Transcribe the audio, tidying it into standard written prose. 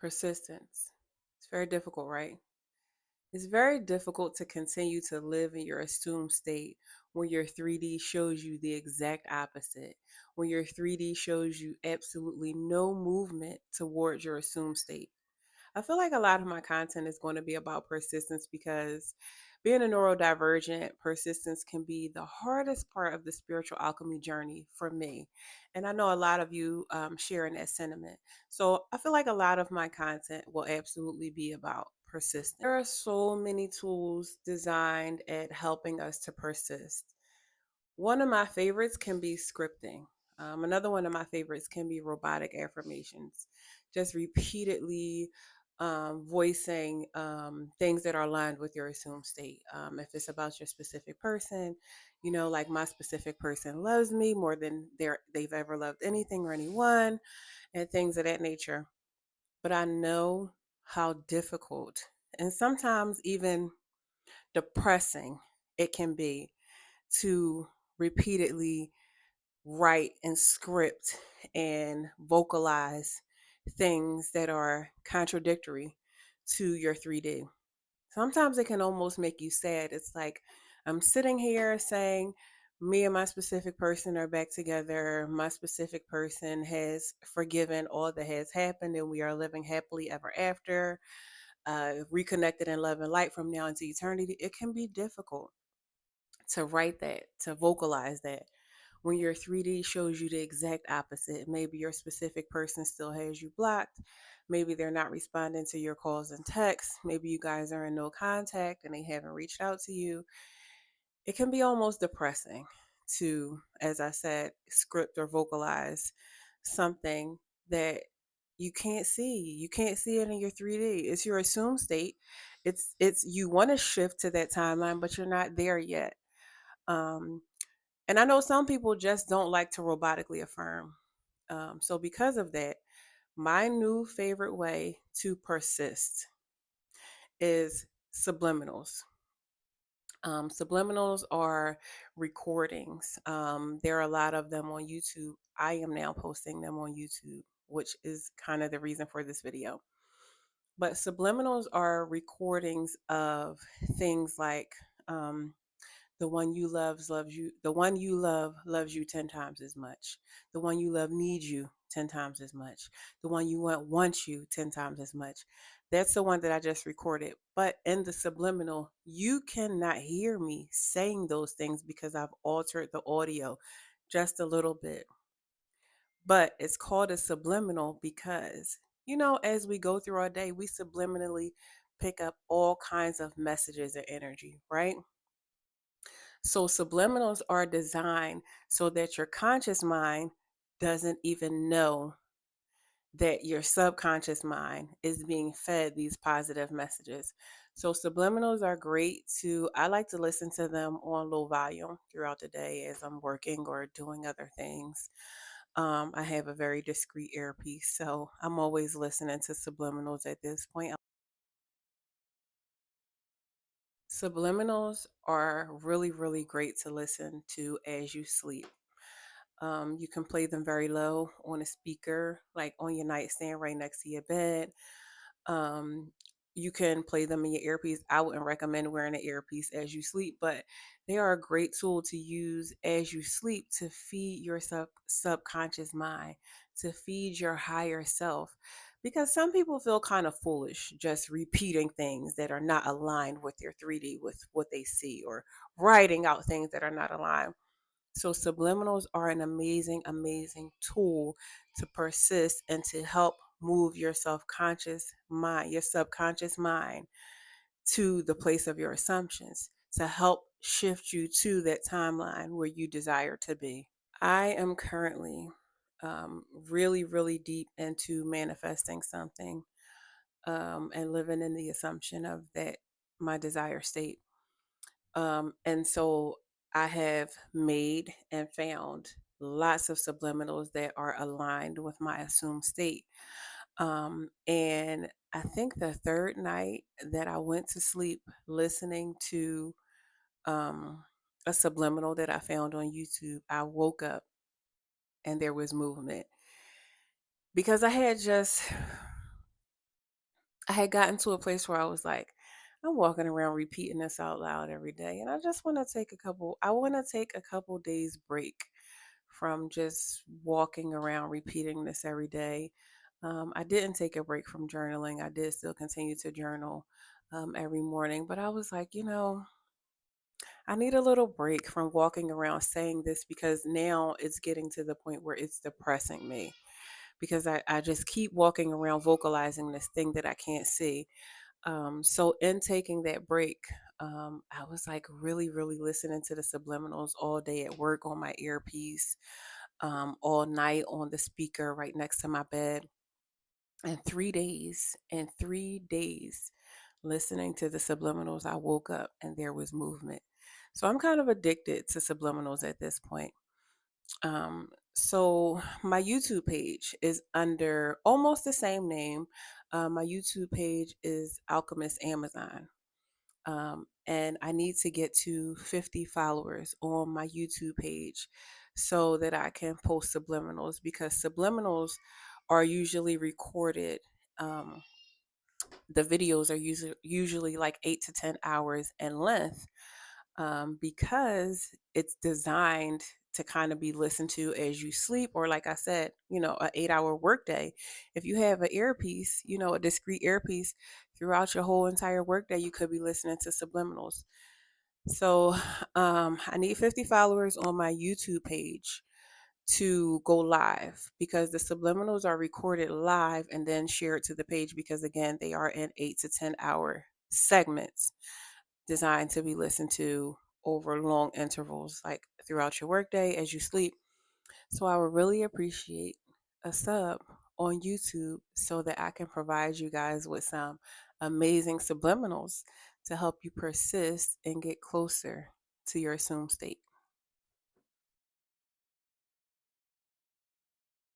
Persistence. It's very difficult, right? It's very difficult to continue to live in your assumed state when your 3D shows you the exact opposite, when your 3D shows you absolutely no movement towards your assumed state. I feel like a lot of my content is going to be about persistence because being a neurodivergent, persistence can be the hardest part of the spiritual alchemy journey for me. And I know a lot of you share in that sentiment. So I feel like a lot of my content will absolutely be about persistence. There are so many tools designed at helping us to persist. One of my favorites can be scripting. Another one of my favorites can be robotic affirmations, just repeatedly voicing things that are aligned with your assumed state. If it's about your specific person, like my specific person loves me more than they've ever loved anything or anyone, and things of that nature. But I know how difficult and sometimes even depressing it can be to repeatedly write and script and vocalize things that are contradictory to your 3D. Sometimes it can almost make you sad. It's like I'm sitting here saying, me and my specific person are back together. My specific person has forgiven all that has happened, and we are living happily ever after, reconnected in love and light from now into eternity. It can be difficult to write that, to vocalize that when your 3D shows you the exact opposite. Maybe your specific person still has you blocked. Maybe they're not responding to your calls and texts. Maybe you guys are in no contact and they haven't reached out to you. It can be almost depressing to, as I said, script or vocalize something that you can't see. You can't see it in your 3D. It's your assumed state. It's you want to shift to that timeline, but you're not there yet. Um, and I know some people just don't like to robotically affirm. So, because of that, my new favorite way to persist is subliminals. Subliminals are recordings. There are a lot of them on YouTube. I am now posting them on YouTube, which is kind of the reason for this video. But subliminals are recordings of things like um, the one you loves you. The one you love loves you 10 times as much. The one you love needs you 10 times as much. The one you want wants you 10 times as much. That's the one that I just recorded. But in the subliminal, you cannot hear me saying those things because I've altered the audio just a little bit. But it's called a subliminal because, as we go through our day, we subliminally pick up all kinds of messages and energy, right? So subliminals are designed so that your conscious mind doesn't even know that your subconscious mind is being fed these positive messages. So subliminals are great I like to listen to them on low volume throughout the day as I'm working or doing other things. I have a very discreet earpiece, so I'm always listening to subliminals at this point. Subliminals are really, really great to listen to as you sleep. You can play them very low on a speaker, like on your nightstand right next to your bed. Um, you can play them in your earpiece. I wouldn't recommend wearing an earpiece as you sleep, but they are a great tool to use as you sleep to feed your subconscious mind, to feed your higher self. Because some people feel kind of foolish just repeating things that are not aligned with their 3D, with what they see, or writing out things that are not aligned. So subliminals are an amazing, amazing tool to persist and to help move your self-conscious mind, your subconscious mind to the place of your assumptions to help shift you to that timeline where you desire to be. I am currently really, really deep into manifesting something and living in the assumption of that my desire state. And so I have made and found lots of subliminals that are aligned with my assumed state. And I think the third night that I went to sleep listening to a subliminal that I found on YouTube, I woke up and there was movement because I had just I had gotten to a place where I was like, I'm walking around repeating this out loud every day. And I just want to I want to take a couple days break from just walking around repeating this every day. I didn't take a break from journaling. I did still continue to journal every morning, but I was like, I need a little break from walking around saying this because now it's getting to the point where it's depressing me because I just keep walking around vocalizing this thing that I can't see. So in taking that break, I was like really, really listening to the subliminals all day at work on my earpiece, all night on the speaker right next to my bed. And 3 days, listening to the subliminals, I woke up and there was movement. So I'm kind of addicted to subliminals at this point. So my YouTube page is under almost the same name. My YouTube page is Alchemist Amazon. And I need to get to 50 followers on my YouTube page so that I can post subliminals because subliminals are usually recorded. Um, the videos are usually like 8 to 10 hours in length because it's designed to kind of be listened to as you sleep, or like I said, an 8 hour workday. If you have an earpiece, a discrete earpiece throughout your whole entire workday, you could be listening to subliminals. So I need 50 followers on my YouTube page to go live because the subliminals are recorded live and then shared to the page because again they are in 8 to 10 hour segments designed to be listened to over long intervals, like throughout your workday as you sleep. So I would really appreciate a sub on YouTube so that I can provide you guys with some amazing subliminals to help you persist and get closer to your assumed state.